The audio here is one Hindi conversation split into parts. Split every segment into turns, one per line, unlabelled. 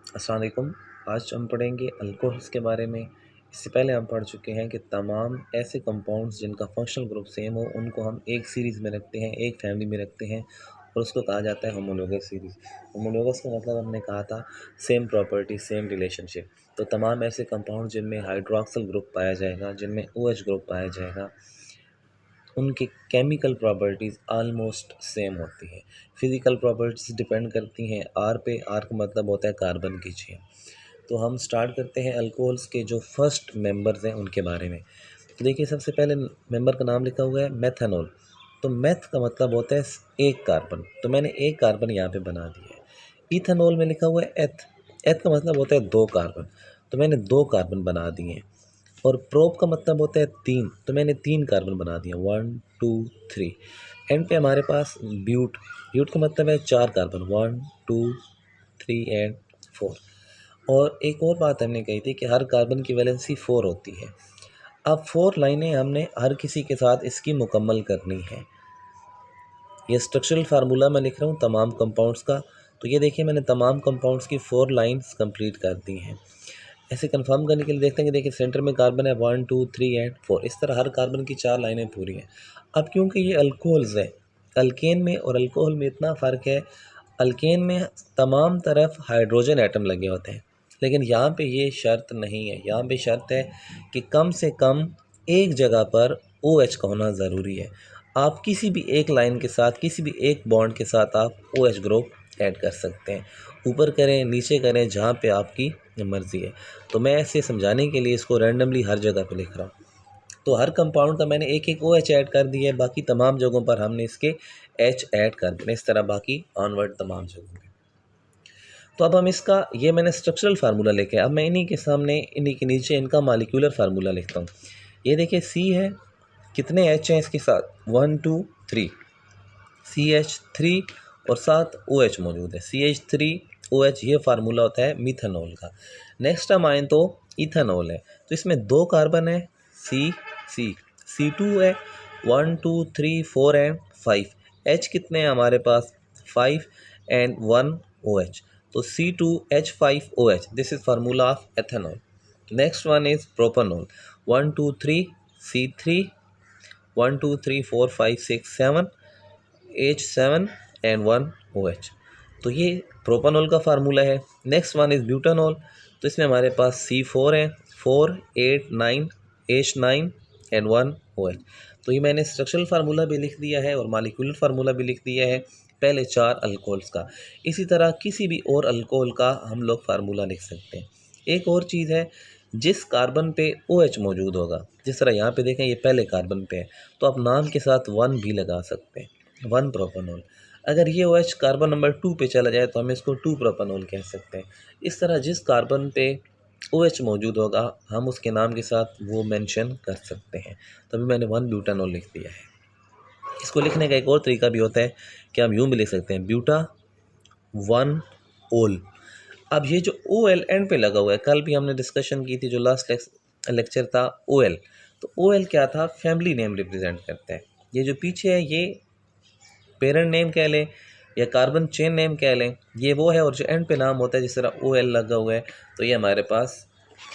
अस्सलाम वालेकुम। आज हम पढ़ेंगे अल्कोहल्स के बारे में। इससे पहले हम पढ़ चुके हैं कि तमाम ऐसे कंपाउंड्स जिनका फंक्शनल ग्रुप सेम हो उनको हम एक सीरीज़ में रखते हैं, एक फैमिली में रखते हैं और उसको कहा जाता है होमोलोगस सीरीज़। होमोलोगस का मतलब हमने कहा था सेम प्रॉपर्टी सेम रिलेशनशिप। तो तमाम ऐसे कंपाउंड जिनमें हाइड्रोक्सिल ग्रुप पाया जाएगा, जिनमें OH ग्रुप पाया जाएगा, उनकी केमिकल प्रॉपर्टीज़ आलमोस्ट सेम होती हैं। फिज़िकल प्रॉपर्टीज़ डिपेंड करती हैं आर पे। आर का मतलब होता है कार्बन की चेन। तो हम स्टार्ट करते हैं अल्कोहल्स के जो फर्स्ट मेंबर्स हैं उनके बारे में। तो देखिए, सबसे पहले मेंबर का नाम लिखा हुआ है मेथनॉल। तो मेथ का मतलब होता है एक कार्बन, तो मैंने एक कार्बन यहाँ पे बना दिया है। इथेनॉल में लिखा हुआ है एथ। एथ का मतलब होता है दो कार्बन, तो मैंने दो कार्बन बना दिए हैं। और प्रोप का मतलब होता है तीन, तो मैंने तीन कार्बन बना दिए, 1 2 3। एंड पे हमारे पास ब्यूट। ब्यूट का मतलब है चार कार्बन, 1 2 3 एंड 4। और एक और बात हमने कही थी कि हर कार्बन की वैलेंसी 4 होती है। अब 4 लाइनें हमने हर किसी के साथ इसकी मुकम्मल करनी है। ये स्ट्रक्चरल फार्मूला मैं लिख रहा हूँ तमाम कंपाउंड्स का। तो ये देखिए, मैंने तमाम कंपाउंड्स की 4 लाइंस कंप्लीट कर दी हैं। ऐसे कंफर्म करने के लिए देखते हैं कि देखिए सेंटर में कार्बन है 1 2 3 एंड 4। इस तरह हर कार्बन की 4 लाइनें पूरी हैं। अब क्योंकि ये अल्कोहल्स है, अल्केन में और अल्कोहल में इतना फ़र्क है, अल्केन में तमाम तरफ हाइड्रोजन एटम लगे होते हैं, लेकिन यहाँ पे ये शर्त नहीं है। यहाँ पे शर्त है कि कम से कम एक जगह पर OH का होना ज़रूरी है। आप किसी भी एक लाइन के साथ, किसी भी एक बॉन्ड के साथ आप OH ग्रुप ऐड कर सकते हैं। ऊपर करें नीचे करें, जहाँ पे आपकी मर्ज़ी है। तो मैं ऐसे समझाने के लिए इसको रैंडमली हर जगह पे लिख रहा हूँ। तो हर कंपाउंड का मैंने एक एक OH ऐड कर दिया है, बाकी तमाम जगहों पर हमने इसके H ऐड कर देना, इस तरह बाकी ऑनवर्ड तमाम जगहों पे। तो अब हम इसका, ये मैंने स्ट्रक्चरल फार्मूला लेके, अब मैं इन्हीं के सामने इन्हीं के नीचे इनका मालिक्यूलर फार्मूला लिखता हूँ। ये देखिए C है, कितने H हैं इसके साथ, 1 2 3, CH3 और साथ OH मौजूद है, CH3OH। ये फार्मूला होता है मिथेनॉल का। नेक्स्ट हम आए तो इथेनॉल है, तो इसमें दो कार्बन है, C2 है, 1 2 3 4 एंड 5। H कितने हैं हमारे पास, 5 एंड 1 OH। तो C2H5OH, this is formula of ethanol. Next one is propanol, 1 2 3 C3, 1 2 3 4 5 6 7 H7 and 1 OH। तो ये प्रोपानॉल का फार्मूला है। नेक्स्ट वन इज़ ब्यूटानॉल, तो इसमें हमारे पास C4 है, 4 8 9 H9 एंड 1 OH। तो ये मैंने स्ट्रक्चरल फार्मूला भी लिख दिया है और मालिक्यूलर फार्मूला भी लिख दिया है पहले चार अल्कोहल्स का। इसी तरह किसी भी और अल्कोहल का हम लोग फार्मूला लिख सकते हैं। एक और चीज़ है, जिस कार्बन पे OH मौजूद होगा, जिस तरह यहाँ पे देखें ये पहले कार्बन पे है, तो आप नाम के साथ 1 भी लगा सकते हैं, 1 प्रोपेनॉल। अगर ये OH कार्बन नंबर 2 पे चला जाए तो हम इसको 2 प्रोपेनॉल कह सकते हैं। इस तरह जिस कार्बन पे OH मौजूद होगा हम उसके नाम के साथ वो मेंशन कर सकते हैं। तभी मैंने 1 ब्यूटानॉल लिख दिया है। इसको लिखने का एक और तरीका भी होता है कि हम यूँ भी लिख सकते हैं, ब्यूटा 1 ओल। अब ये जो OL एंड पे लगा हुआ है, कल भी हमने डिस्कशन की थी जो लास्ट लेक्चर था OL। तो OL क्या था, फैमिली नेम रिप्रेजेंट करता है। ये जो पीछे है ये पेरेंट नेम कह लें या कार्बन चेन नेम कह लें, ये वो है। और जो एंड पे नाम होता है, जिस तरह OL लगा हुआ है, तो ये हमारे पास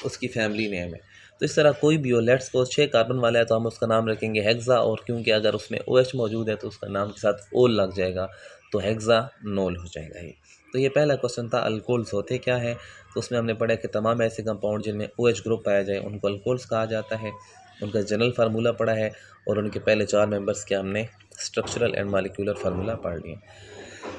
उसकी फैमिली नेम है। तो इस तरह कोई भी हो, लेट्स सपोज 6 कार्बन वाला है तो हम उसका नाम रखेंगे हेक्सा, और क्योंकि अगर उसमें OH मौजूद है तो उसका नाम के साथ ओल लग जाएगा, तो हेक्सानोल हो जाएगा ये। तो ये पहला क्वेश्चन था, अल्कोहल्स होते क्या है। तो उसमें हमने पढ़ा कि तमाम ऐसे कंपाउंड जिनमें OH ग्रुप पाया जाए उनको अल्कोहल्स कहा जाता है। उनका जनरल फार्मूला पढ़ा है और उनके पहले चार मेंबर्स के हमने स्ट्रक्चरल एंड मालिक्यूलर फार्मूला पढ़ लिए।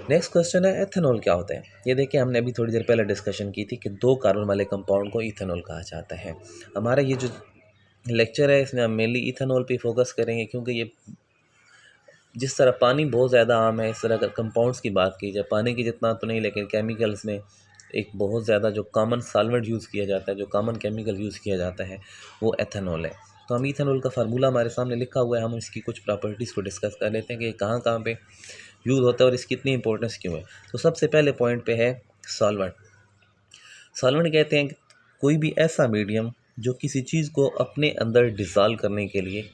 नेक्स्ट क्वेश्चन है, एथेनॉल क्या होता है। ये देखिए, हमने अभी थोड़ी देर पहले डिस्कशन की थी कि दो कार्बन वाले कंपाउंड को इथेनॉल कहा जाता है। हमारा ये जो लेक्चर है इसमें हम मेनली इथेनॉल पे फोकस करेंगे, क्योंकि ये जिस तरह पानी बहुत ज़्यादा आम है, इस तरह अगर कंपाउंड्स की बात की जाए, पानी की जितना तो नहीं, लेकिन केमिकल्स में एक बहुत ज़्यादा जो कॉमन सॉल्वेंट यूज़ किया जाता है, जो कॉमन केमिकल यूज़ किया जाता है, वो एथेनॉल है। तो हम इथेनॉल का फार्मूला हमारे सामने लिखा हुआ है, हम इसकी कुछ प्रॉपर्टीज़ को डिस्कस कर लेते हैं कि कहाँ कहाँ पे यूज़ होता है और इसकी इतनी इंपॉर्टेंस क्यों है। तो सबसे पहले पॉइंट पे है सॉल्वेंट। सॉल्वेंट कहते हैं कि कोई भी ऐसा मीडियम जो किसी चीज़ को अपने अंदर डिज़ोल्व करने के लिए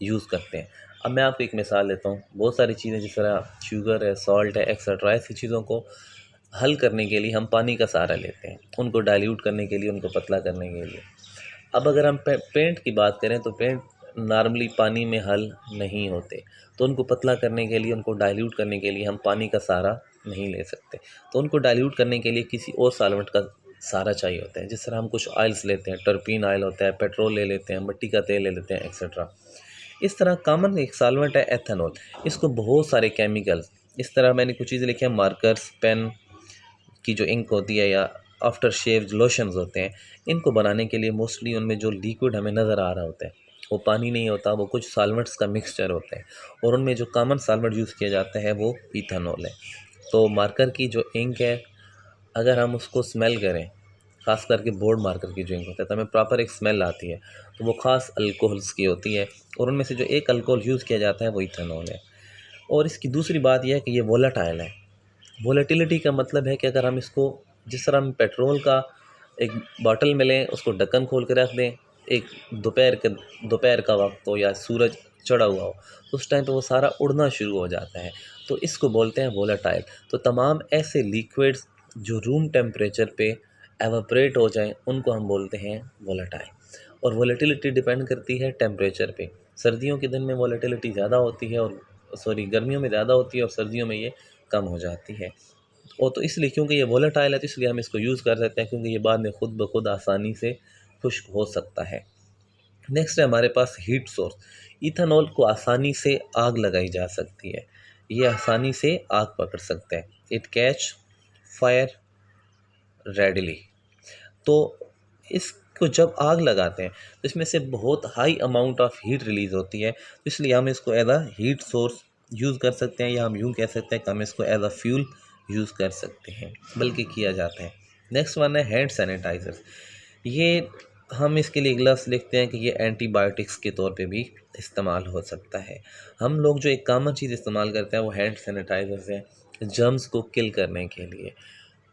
यूज़ करते हैं। अब मैं आपको एक मिसाल देता हूँ, बहुत सारी चीज़ें जिस तरह शुगर है, सॉल्ट है, एक्सेट्रा, ऐसी चीज़ों को हल करने के लिए हम पानी का सहारा लेते हैं, उनको डाइल्यूट करने के लिए, उनको पतला करने के लिए। अब अगर हम पेंट की बात करें तो पेंट नॉर्मली पानी में हल नहीं होते, तो उनको पतला करने के लिए, उनको डाइल्यूट करने के लिए हम पानी का सहारा नहीं ले सकते। तो उनको डाइल्यूट करने के लिए किसी और सॉल्वेंट का सहारा चाहिए होता है। जिस तरह हम कुछ ऑयल्स लेते हैं, टर्पीन ऑयल होता है, पेट्रोल ले लेते हैं, मिट्टी का तेल ले लेते हैं, एक्सेट्रा। इस तरह कॉमन एक सॉल्वेंट है एथेनॉल। इसको बहुत सारे केमिकल्स, इस तरह मैंने कुछ चीज़ें लिखी हैं, मार्कर्स, पेन की जो इंक होती है या आफ्टर शेव लोशंस होते हैं, इनको बनाने के लिए मोस्टली उनमें जो लिक्विड हमें नज़र आ रहा होता है वो पानी नहीं होता, वो कुछ सॉल्वेंट्स का मिक्सचर होता है। और उनमें जो कॉमन सॉल्वेंट यूज़ किया जाता है वो इथेनॉल है। तो मार्कर की जो इंक है, अगर हम उसको स्मेल करें, ख़ास करके बोर्ड मार्कर की जो इंक होता है, तो हमें प्रॉपर एक स्मेल आती है। तो वो ख़ास अल्कोहल्स की होती है, और उनमें से जो एक अल्कोहल यूज़ किया जाता है वो इथेनॉल है। और इसकी दूसरी बात यह है कि ये वोलेटाइल है। वोलेटिलिटी का मतलब है कि अगर हम इसको, जिस तरह हम पेट्रोल का एक बॉटल में लें, उसको ढक्कन खोल के रख दें, एक दोपहर का वक्त हो या सूरज चढ़ा हुआ हो, तो उस टाइम पे वो सारा उड़ना शुरू हो जाता है, तो इसको बोलते हैं वोलेटाइल। तो तमाम ऐसे लिक्विड्स जो रूम टेम्परेचर पे एवापरेट हो जाएं, उनको हम बोलते हैं वोलेटाइल। और वोलेटिलिटी डिपेंड करती है टेम्परेचर पे। सर्दियों के दिन में वोलेटिलिटी ज़्यादा होती है, और गर्मियों में ज़्यादा होती है, और सर्दियों में ये कम हो जाती है। और तो इसलिए, क्योंकि ये वोलेटाइल है, तो इसलिए हम इसको यूज़ कर सकते हैं, क्योंकि ये बाद में खुद ब खुद आसानी से खुश्क हो सकता है। नेक्स्ट है हमारे पास हीट सोर्स। इथेनॉल को आसानी से आग लगाई जा सकती है, ये आसानी से आग पकड़ सकते हैं। It catch fire readily. तो इसको जब आग लगाते हैं तो इसमें से बहुत high amount of heat release होती है, तो इसलिए हम इसको as a heat source use कर सकते हैं, या हम यूँ कह सकते हैं कि हम इसको एज अ फ्यूल यूज़ कर सकते हैं, बल्कि किया जाता है। नेक्स्ट वन है हैंड सैनिटाइज़र्स। ये हम इसके लिए ग्लव्स लिखते हैं कि ये एंटीबायोटिक्स के तौर पे भी इस्तेमाल हो सकता है। हम लोग जो एक कॉमन चीज़ इस्तेमाल करते हैं वो हैंड सैनिटाइज़र्स हैं, जर्म्स को किल करने के लिए।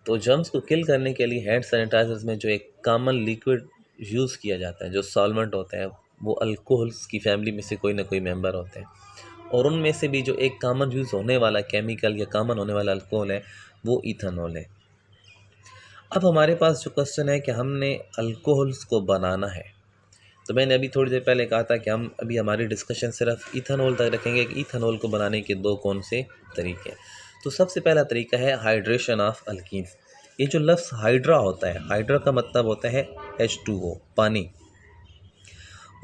तो जर्म्स को किल करने के लिए हैंड सैनिटाइजर्स में जो एक कॉमन लिक्विड यूज़ किया जाता है, जो सॉल्वेंट होते हैं, वो अल्कोहल्स की फैमिली में से कोई ना कोई मेंबर होते हैं। और उनमें से भी जो एक कॉमन यूज़ होने वाला केमिकल या कॉमन होने वाला अल्कोहल है वो इथेनॉल है। अब हमारे पास जो क्वेश्चन है कि हमने अल्कोहल्स को बनाना है, तो मैंने अभी थोड़ी देर पहले कहा था कि हम अभी हमारी डिस्कशन सिर्फ इथेनॉल तक रखेंगे कि इथेनॉल को बनाने के दो कौन से तरीके हैं। तो सबसे पहला तरीका है हाइड्रेशन ऑफ अल्कीन्स। ये जो लफ्ज़ हाइड्रा होता है, हाइड्रा का मतलब होता है H2O, पानी।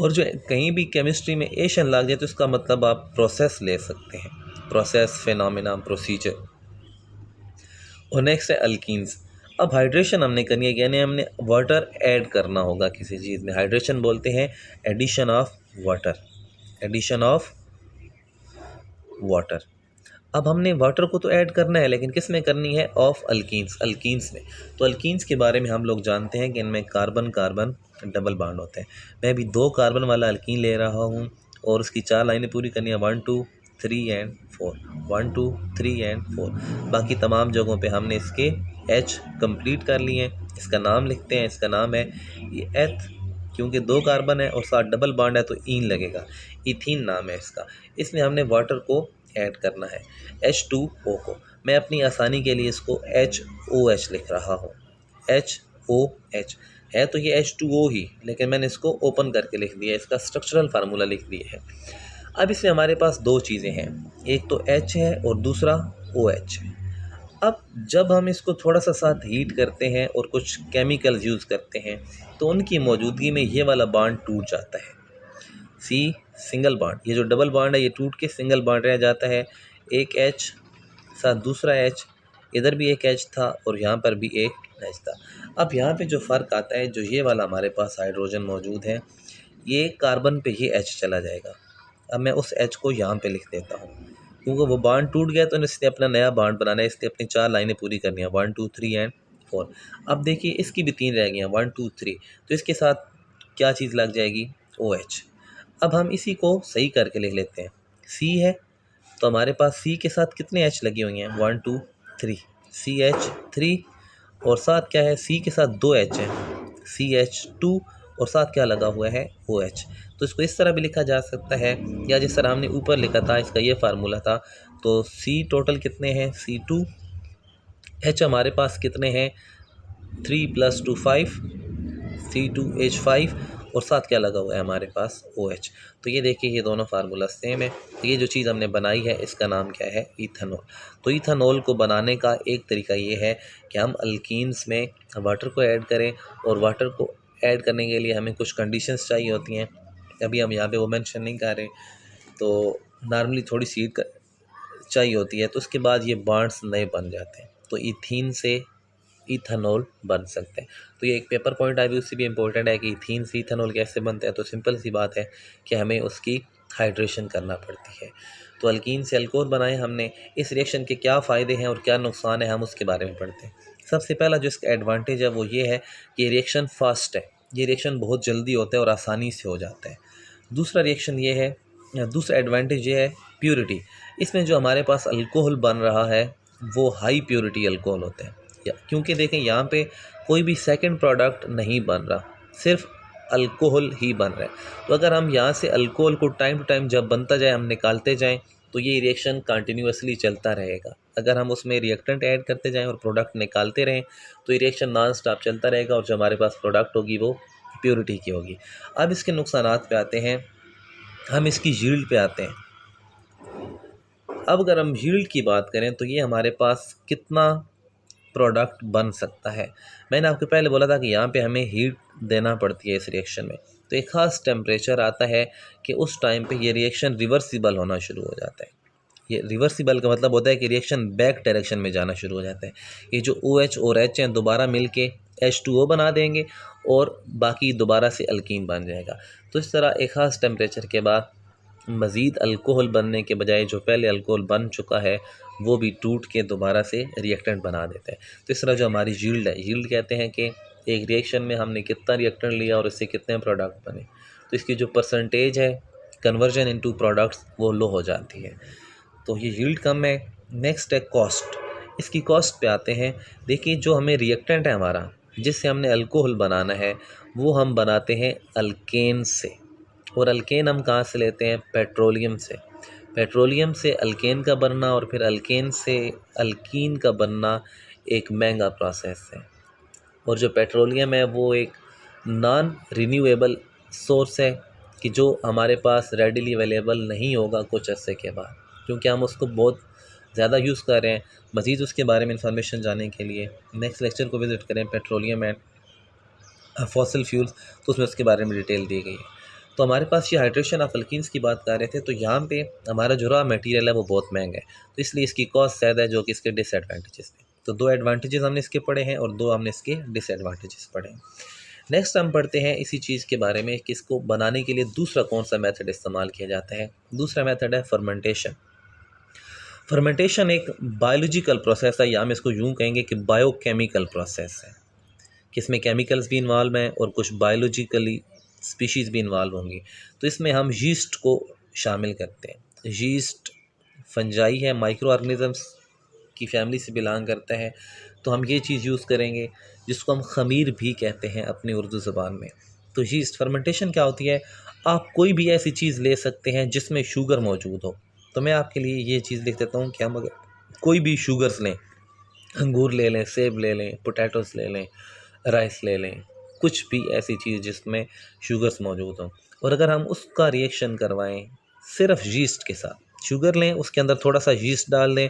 और जो कहीं भी केमिस्ट्री में एशन लग जाए तो इसका मतलब आप प्रोसेस ले सकते हैं, प्रोसेस, फिनोमेना, प्रोसीजर। और नेक्स्ट है अल्कीन्स। अब हाइड्रेशन हमने करनी है, यानी हमने वाटर ऐड करना होगा किसी चीज़ में। हाइड्रेशन बोलते हैं addition of water, addition of water. अब हमने वाटर को तो ऐड करना है, लेकिन किस में करनी है? ऑफ अल्कीन्स, अल्कीन्स में। तो अल्कीन्स के बारे में हम लोग जानते हैं कि इनमें कार्बन कार्बन डबल बॉन्ड होते हैं। मैं अभी 2 कार्बन वाला अल्कीन ले रहा हूँ, और उसकी 4 लाइनें पूरी करनी है, 1 2 3 एंड 4, 1 2 3 एंड 4। बाकी तमाम जगहों पे हमने इसके H कंप्लीट कर लिए हैं। इसका नाम लिखते हैं, इसका नाम है ये एथ, क्योंकि 2 कार्बन है और 7 डबल बॉन्ड है तो ईन लगेगा, इथीन नाम है इसका। इसमें हमने वाटर को ऐड करना है, H2O को। मैं अपनी आसानी के लिए इसको HOH लिख रहा हूँ, HOH है तो ये H2O ही, लेकिन मैंने इसको ओपन करके लिख दिया, इसका स्ट्रक्चरल फार्मूला लिख दिया है। अब इसमें हमारे पास 2 चीज़ें हैं, एक तो H है और दूसरा OH है। अब जब हम इसको थोड़ा सा साथ हीट करते हैं और कुछ केमिकल्स यूज़ करते हैं, तो उनकी मौजूदगी में ये वाला बॉन्ड टूट जाता है। सी सिंगल बॉन्ड, ये जो डबल बॉन्ड है ये टूट के सिंगल बॉन्ड रह जाता है। एक H साथ दूसरा H, इधर भी एक H था और यहाँ पर भी एक H था। अब यहाँ पे जो फ़र्क आता है, जो ये वाला हमारे पास हाइड्रोजन मौजूद है, ये कार्बन पे ये H चला जाएगा। अब मैं उस H को यहाँ पे लिख देता हूँ, क्योंकि वो बॉन्ड टूट गया तो इसने अपना नया बॉन्ड बनाना है, इसने अपनी 4 लाइनें पूरी करनी है, 1 2 3 एंड 4। अब देखिए इसकी भी 3 रह गई हैं, 1 2 3, तो इसके साथ क्या चीज़ लग जाएगी? OH। अब हम इसी को सही करके लिख लेते हैं। C है तो हमारे पास C के साथ कितने H लगी हुई हैं? 1 2 3, CH3। और साथ क्या है? C के साथ 2 H हैं, CH2। और साथ क्या लगा हुआ है? OH। तो इसको इस तरह भी लिखा जा सकता है, या जिस तरह हमने ऊपर लिखा था, इसका ये फार्मूला था। तो C टोटल कितने हैं? C2 एच हमारे पास कितने हैं, 3 + 2 5, C2H5 और साथ क्या लगा हुआ है हमारे पास OH। तो ये देखिए ये दोनों फार्मूला सेम है। तो ये जो चीज़ हमने बनाई है इसका नाम क्या है, इथेनॉल। तो इथेनॉल को बनाने का एक तरीका ये है कि हम अल्कीन्स में वाटर को ऐड करें, और वाटर को ऐड करने के लिए हमें कुछ कंडीशंस चाहिए होती हैं, अभी हम यहाँ पे वो मेंशन नहीं कर रहे। तो नॉर्मली थोड़ी सी चाहिए होती है, तो उसके बाद ये बॉन्ड्स नए बन जाते हैं, तो इथीन से इथेनॉल बन सकते हैं। तो ये एक पेपर पॉइंट अभी उससे भी इम्पोर्टेंट है कि इथीन से इथेनॉल कैसे बनता है। तो सिंपल सी बात है कि हमें उसकी हाइड्रेशन करना पड़ती है। तो अल्कीन से अल्कोहल बनाए हमने, इस रिएक्शन के क्या फ़ायदे हैं और क्या नुकसान है हम उसके बारे में पढ़ते हैं। सबसे पहला जो इसका एडवांटेज है वो ये है कि रिएक्शन फास्ट है, ये रिएक्शन बहुत जल्दी होता है और आसानी से हो जाता है। दूसरा रिएक्शन ये है, दूसरा एडवांटेज ये है प्योरिटी। इसमें जो हमारे पास अल्कोहल बन रहा है वो हाई प्योरिटी अल्कोहल होता है, क्योंकि देखें यहाँ पे कोई भी सेकंड प्रोडक्ट नहीं बन रहा, सिर्फ अल्कोहल ही बन रहा है। तो अगर हम यहाँ से अल्कोहल को टाइम टू टाइम जब बनता जाए हम निकालते जाएं, तो ये रिएक्शन कंटिन्यूसली चलता रहेगा। अगर हम उसमें रिएक्टेंट ऐड करते जाएं और प्रोडक्ट निकालते रहें तो ये रिएक्शन नॉन स्टॉप चलता रहेगा, और जो हमारे पास प्रोडक्ट होगी वो प्योरिटी की होगी। अब इसके नुकसानात पे आते हैं, हम इसकी यील्ड पे आते हैं। अब अगर हम यील्ड की बात करें तो ये हमारे पास कितना प्रोडक्ट बन सकता है। मैंने आपको पहले बोला था कि यहाँ पे हमें हीट देना पड़ती है इस रिएक्शन में, तो एक ख़ास टेम्परेचर आता है कि उस टाइम पे ये रिएक्शन रिवर्सिबल होना शुरू हो जाता है। ये रिवर्सिबल का मतलब होता है कि रिएक्शन बैक डायरेक्शन में जाना शुरू हो जाता है। ये जो OH और H हैं दोबारा मिल के H2O बना देंगे और बाकी दोबारा से अल्कीन बन जाएगा। तो इस तरह एक ख़ास टेम्परेचर के बाद मज़ीद अल्कोहल बनने के बजाय जो पहले अल्कोहल बन चुका है वो भी टूट के दोबारा से रिएक्टेंट बना देता है। तो इस तरह जो हमारी यील्ड है, यील्ड कहते हैं कि एक रिएक्शन में हमने कितना रिएक्टेंट लिया और इससे कितने प्रोडक्ट बने, तो इसकी जो परसेंटेज है कन्वर्जन इनटू प्रोडक्ट्स वो लो हो जाती है। तो ये यील्ड कम है। नेक्स्ट है कॉस्ट। इसकी कॉस्ट पे आते हैं। देखिए जो हमें रिएक्टेंट है हमारा, जिससे हमने अल्कोहल बनाना है, वो हम बनाते हैं अल्केन से। और अल्केन हम कहाँ से लेते हैं, पेट्रोलियम से। पेट्रोलियम से अल्केन का बनना और फिर अल्केन से अल्कीन का बनना एक महंगा प्रोसेस है। और जो पेट्रोलियम है वो एक नॉन रिन्यूएबल सोर्स है कि जो हमारे पास रेडिली अवेलेबल नहीं होगा कुछ अर्से के बाद, क्योंकि हम उसको बहुत ज़्यादा यूज़ कर रहे हैं। मज़ीद उसके बारे में इंफॉर्मेशन जानने के लिए नेक्स्ट लेक्चर को विज़िट करें, पेट्रोलियम एंड फॉसिल फ्यूल्स, तो उसमें उसके बारे में डिटेल दी गई है। तो हमारे पास ये हाइड्रेशन ऑफ अल्कीन्स की बात कर रहे थे, तो यहाँ पे हमारा जो रॉ मटेरियल है वो बहुत महंगा है, तो इसलिए इसकी कॉस्ट ज़्यादा है, जो कि इसके डिसएडवांटेजेस थे। तो दो एडवांटेजेस हमने इसके पढ़े हैं और दो हमने इसके डिसएडवांटेजेस पढ़े हैं। नेक्स्ट हम पढ़ते हैं इसी चीज़ के बारे में कि इसको बनाने के लिए दूसरा कौन सा मेथड इस्तेमाल किया जाता है। दूसरा मेथड है फर्मेंटेशन। फर्मेंटेशन एक बायोलॉजिकल प्रोसेस है, या हम इसको यूँ कहेंगे कि बायोकेमिकल प्रोसेस है, कि इसमें केमिकल्स भी इन्वॉल्व हैं और कुछ बायोलॉजिकली स्पीशीज़ भी इन्वॉल्व होंगी। तो इसमें हम यीस्ट को शामिल करते हैं। यीस्ट फंजाई है, माइक्रो ऑर्गेनिजम्स की फैमिली से बिलोंग करता है। तो हम ये चीज़ यूज़ करेंगे जिसको हम ख़मीर भी कहते हैं अपनी उर्दू ज़बान में। तो यीस्ट फर्मेंटेशन क्या होती है, आप कोई भी ऐसी चीज़ ले सकते हैं जिसमें शुगर मौजूद हो। तो मैं आपके लिए ये चीज़ लिख देता हूँ कि हम अगर कोई भी शुगर्स लें, अंगूर ले लें, सेब ले लें, पोटैटोस ले लें, राइस ले लें, कुछ भी ऐसी चीज़ जिसमें शुगर्स मौजूद हों, और अगर हम उसका रिएक्शन करवाएं सिर्फ यीस्ट के साथ, शुगर लें उसके अंदर थोड़ा सा यीस्ट डाल दें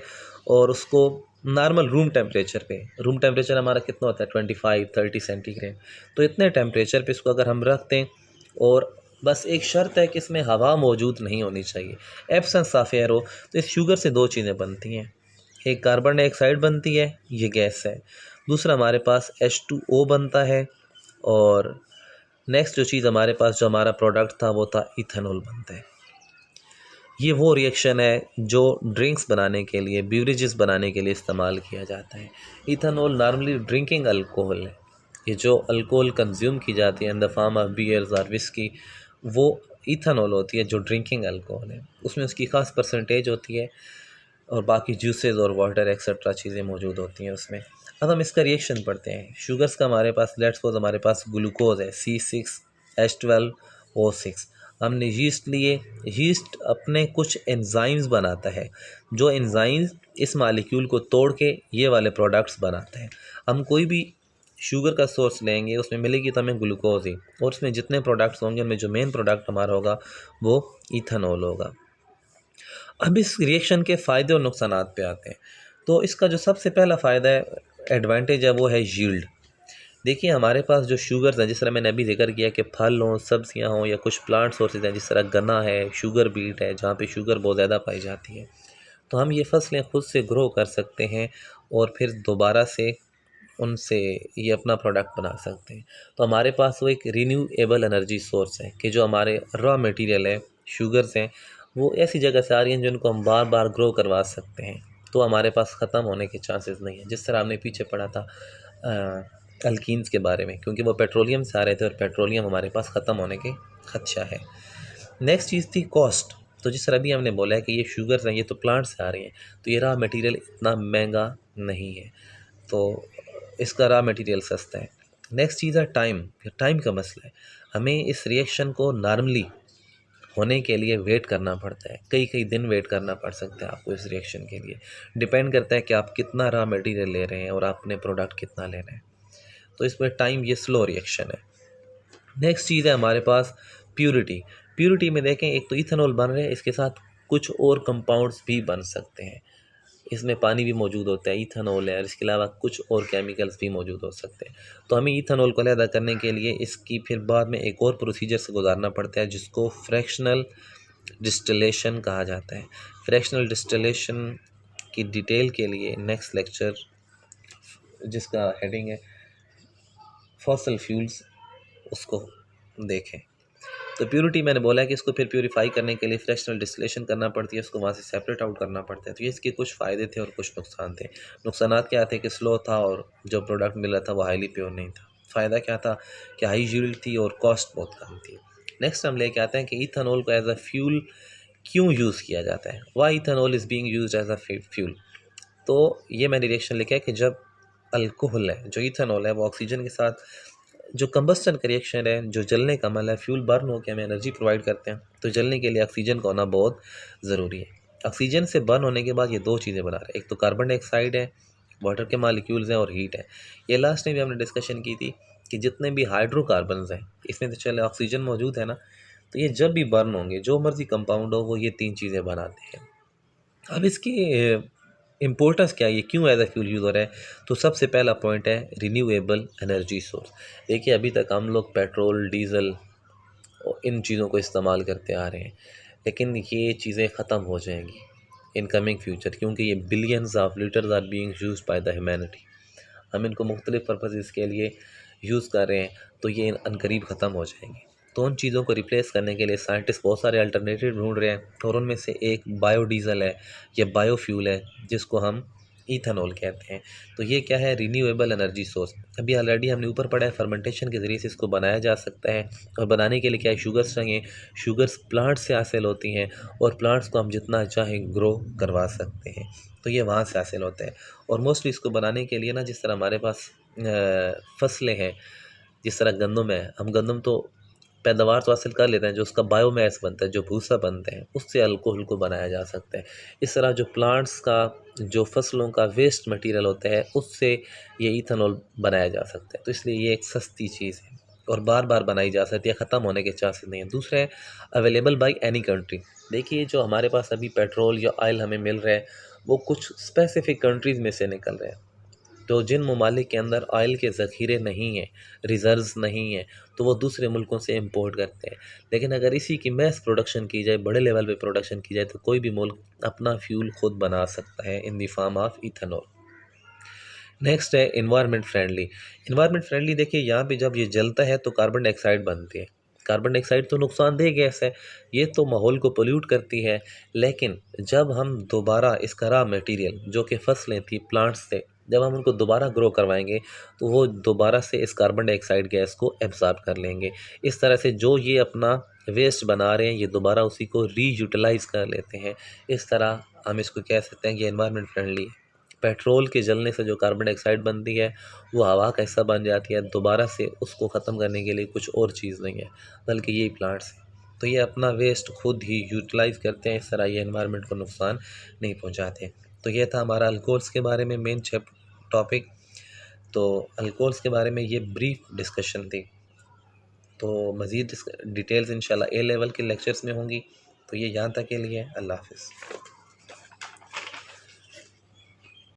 और उसको नॉर्मल रूम टेम्परेचर पे, रूम टेम्परेचर हमारा कितना होता है 25-30 सेंटीग्रेड, तो इतने टेम्परेचर पे इसको अगर हम रख दें, और बस एक शर्त है कि इसमें हवा मौजूद नहीं होनी चाहिए, एब्सेंस ऑफ एयर हो, तो इस शुगर से दो चीज़ें बनती हैं। एक कार्बन डाइऑक्साइड बनती है, ये गैस है। दूसरा हमारे पास H2O बनता है, और नेक्स्ट जो चीज़ हमारे पास जो हमारा प्रोडक्ट था वो था इथेनॉल बनता है। ये वो रिएक्शन है जो ड्रिंक्स बनाने के लिए, बेवरेजेस बनाने के लिए इस्तेमाल किया जाता है। इथेनॉल नॉर्मली ड्रिंकिंग अल्कोहल है। ये जो अल्कोहल कंज्यूम की जाती है in the form of beers और विस्की, वो इथेनॉल होती है जो ड्रिंकिंग अल्कोहल है। उसमें उसकी ख़ास परसेंटेज होती है और बाकी जूसेस और वाटर एक्सेट्रा चीज़ें मौजूद होती हैं उसमें। अब हम इसका रिएक्शन पढ़ते हैं। शुगर्स का हमारे पास लेट्स सपोज हमारे पास ग्लूकोज है C6H12O6, हमने यीस्ट लिए, यीस्ट अपने कुछ एंजाइम्स बनाता है, जो एंजाइम्स इस मालिक्यूल को तोड़ के ये वाले प्रोडक्ट्स बनाते हैं। हम कोई भी शुगर का सोर्स लेंगे, उसमें मिलेगी तो हमें ग्लूकोज ही, और उसमें जितने प्रोडक्ट्स होंगे उनमें जो मेन प्रोडक्ट हमारा होगा वो इथेनॉल होगा। अब इस रिएक्शन के फ़ायदे और नुकसानात पे आते हैं। तो इसका जो सबसे पहला फ़ायदा है, एडवांटेज है, वो है यील्ड। देखिए हमारे पास जो शुगर्स हैं, जिस तरह मैंने अभी जिक्र किया कि फल हों, सब्जियां हों, या कुछ प्लांट सोर्सेज हैं जिस तरह गन्ना है, शुगर बीट है, जहाँ पे शुगर बहुत ज़्यादा पाई जाती है, तो हम ये फसलें खुद से ग्रो कर सकते हैं और फिर दोबारा से उनसे ये अपना प्रोडक्ट बना सकते हैं। तो हमारे पास वो एक रिन्यूएबल एनर्जी सोर्स है कि जो हमारे रॉ मटेरियल है, शुगर्स हैं, वो ऐसी जगह से आ रही हैं जिनको हम बार बार ग्रो करवा सकते हैं, तो हमारे पास ख़त्म होने के चांसेस नहीं है। जिस तरह हमने पीछे पढ़ा था अल्कीन्स के बारे में, क्योंकि वो पेट्रोलियम से आ रहे थे और पेट्रोलियम हमारे पास ख़त्म होने के खदशा है। नेक्स्ट चीज़ थी कॉस्ट। तो जिस तरह अभी हमने बोला है कि ये शुगर्स हैं, ये तो प्लांट से आ रही हैं, तो ये रॉ मटेरियल इतना महंगा नहीं है, तो इसका रॉ मटेरियल सस्ता है। नेक्स्ट चीज़ है टाइम। टाइम का मसला है, हमें इस रिएक्शन को नॉर्मली होने के लिए वेट करना पड़ता है, कई कई दिन वेट करना पड़ सकता है आपको इस रिएक्शन के लिए। डिपेंड करता है कि आप कितना रॉ मटेरियल ले रहे हैं और आपने प्रोडक्ट कितना ले रहे हैं, तो इसमें टाइम, ये स्लो रिएक्शन है। नेक्स्ट चीज़ है हमारे पास प्योरिटी। प्योरिटी में देखें, एक तो इथेनॉल बन रहे हैं, इसके साथ कुछ और कंपाउंड्स भी बन सकते हैं। इसमें पानी भी मौजूद होता है, इथेनॉल है, और इसके अलावा कुछ और केमिकल्स भी मौजूद हो सकते हैं। तो हमें इथेनॉल को अलग करने के लिए इसकी फिर बाद में एक और प्रोसीजर से गुजारना पड़ता है, जिसको फ्रैक्शनल डिस्टिलेशन कहा जाता है। फ्रैक्शनल डिस्टिलेशन की डिटेल के लिए नेक्स्ट लेक्चर, जिसका हेडिंग है फॉसल फ्यूल्स, उसको देखें। तो प्योरिटी मैंने बोला है कि इसको फिर प्योरीफाई करने के लिए फ्रैक्शनल डिस्टिलेशन करना पड़ती है, उसको वहाँ से सेपरेट आउट करना पड़ता है। तो ये इसके कुछ फ़ायदे थे और कुछ नुकसान थे। नुकसानात क्या थे कि स्लो था और जो प्रोडक्ट मिला था वो हाईली प्योर नहीं था। फ़ायदा क्या था कि हाई यील्ड थी और कॉस्ट बहुत कम थी। नेक्स्ट हम लेके आते हैं कि इथेनॉल को एज अ फ्यूल क्यों यूज़ किया जाता है, why ethanol is being used as a fuel. तो ये मैंने रिएक्शन लिखा है कि जब अल्कोहल है, जो इथेनॉल है, वो ऑक्सीजन के साथ जो कंबस्टन का रिएक्शन है, जो जलने का अमल है, फ्यूल बर्न होकर हमें एनर्जी प्रोवाइड करते हैं, तो जलने के लिए ऑक्सीजन का होना बहुत ज़रूरी है। ऑक्सीजन से बर्न होने के बाद ये दो चीज़ें बना रहे हैं, एक तो कार्बन डाइऑक्साइड है, वाटर के मालिक्यूल्स हैं, और हीट है। ये लास्ट में भी हमने डिस्कशन की थी कि जितने भी हाइड्रोकार्बन्स हैं, इसमें तो चले ऑक्सीजन मौजूद है ना, तो ये जब भी बर्न होंगे, जो मर्जी कंपाउंड हो, वो ये तीन चीज़ें बनाते हैं। अब इसकी इम्पोर्टेंस क्या है, ये क्यों एज ए फ्यूल यूज़ हो रहा है, तो सबसे पहला पॉइंट है रिन्यूएबल एनर्जी सोर्स। देखिए अभी तक हम लोग पेट्रोल, डीज़ल और इन चीज़ों को इस्तेमाल करते आ रहे हैं, लेकिन ये चीज़ें ख़त्म हो जाएंगी इन कमिंग फ्यूचर, क्योंकि ये billions of liters are being used by the humanity. हम इनको मुख्तलिफ़ पर्पज़ के लिए यूज़ कर रहे हैं, तो ये अनकरीब ख़त्म हो जाएंगे। तो उन चीज़ों को रिप्लेस करने के लिए साइंटिस्ट बहुत सारे अल्टरनेटिव ढूंढ रहे हैं, और उनमें से एक बायोडीज़ल है या बायोफ्यूल है, जिसको हम इथेनॉल कहते हैं। तो ये क्या है, रिन्यूएबल एनर्जी सोर्स। अभी ऑलरेडी हमने ऊपर पढ़ा है, फर्मेंटेशन के ज़रिए से इसको बनाया जा सकता है, और बनाने के लिए क्या है, शुगर्स चाहिए। शुगर्स प्लांट से हासिल होती हैं, और प्लांट्स को हम जितना चाहें ग्रो करवा सकते हैं, तो ये वहाँ से हासिल होता है। और मोस्टली इसको बनाने के लिए ना, जिस तरह हमारे पास फसलें हैं, जिस तरह गंदम है, हम गंदम तो पैदावार तो हासिल कर लेते हैं, जो उसका बायोमैस बनता है, जो भूसा बनते हैं, उससे अल्कोहल को बनाया जा सकता है। इस तरह जो प्लांट्स का, जो फसलों का वेस्ट मटेरियल होता है, उससे ये इथेनॉल बनाया जा सकता है। तो इसलिए ये एक सस्ती चीज़ है और बार बार बनाई जा सकती है, ख़त्म होने के चांसेस नहीं है। दूसरा है अवेलेबल बाई एनी कंट्री। देखिए जो हमारे पास अभी पेट्रोल या ऑयल हमें मिल रहा है, वो कुछ स्पेसिफिक कंट्रीज़ में से निकल रहे हैं। तो जिन ममालिक के अंदर ऑयल के ज़ख़ीरे नहीं हैं, रिज़र्व्स नहीं हैं, तो वो दूसरे मुल्कों से इंपोर्ट करते हैं। लेकिन अगर इसी की मैस प्रोडक्शन की जाए, बड़े लेवल पे प्रोडक्शन की जाए, तो कोई भी मुल्क अपना फ्यूल खुद बना सकता है in the form of ethanol. Next है इन्वायरमेंट फ्रेंडली। इन्वायरमेंट फ्रेंडली देखिए, यहाँ पे जब ये जलता है तो कार्बन डाइऑक्साइड बनती है। कार्बन डाइऑक्साइड तो नुकसानदेह गैस है, ये तो माहौल को पोल्यूट करती है, लेकिन जब हम दोबारा इसका रॉ मटेरियल, जो कि फसलें थी प्लांट्स से, जब हम उनको दोबारा ग्रो करवाएंगे, तो वो दोबारा से इस कार्बन डाइऑक्साइड गैस को एब्जॉर्ब कर लेंगे। इस तरह से जो ये अपना वेस्ट बना रहे हैं, ये दोबारा उसी को रीयूटिलाइज़ कर लेते हैं। इस तरह हम इसको कह सकते हैं कि एनवायरनमेंट फ्रेंडली है। पेट्रोल के जलने से जो कार्बन डाइऑक्साइड बनती है, वो हवा का हिस्सा बन जाती है, दोबारा से उसको ख़त्म करने के लिए कुछ और चीज़ नहीं है, बल्कि यही प्लांट्स हैं। तो ये अपना वेस्ट खुद ही यूटिलाइज़ करते हैं, इस तरह ये एनवायरनमेंट को नुकसान नहीं पहुंचाते। तो ये था हमारा अल्कोहल्स के बारे में मेन टॉपिक। तो अल्कोहल्स के बारे में ये ब्रीफ डिस्कशन थी। तो मज़ीद डिटेल्स इंशाल्लाह ए लेवल के लेक्चर्स में होंगी। तो ये यहाँ तक के लिए, अल्लाह हाफ़िज़।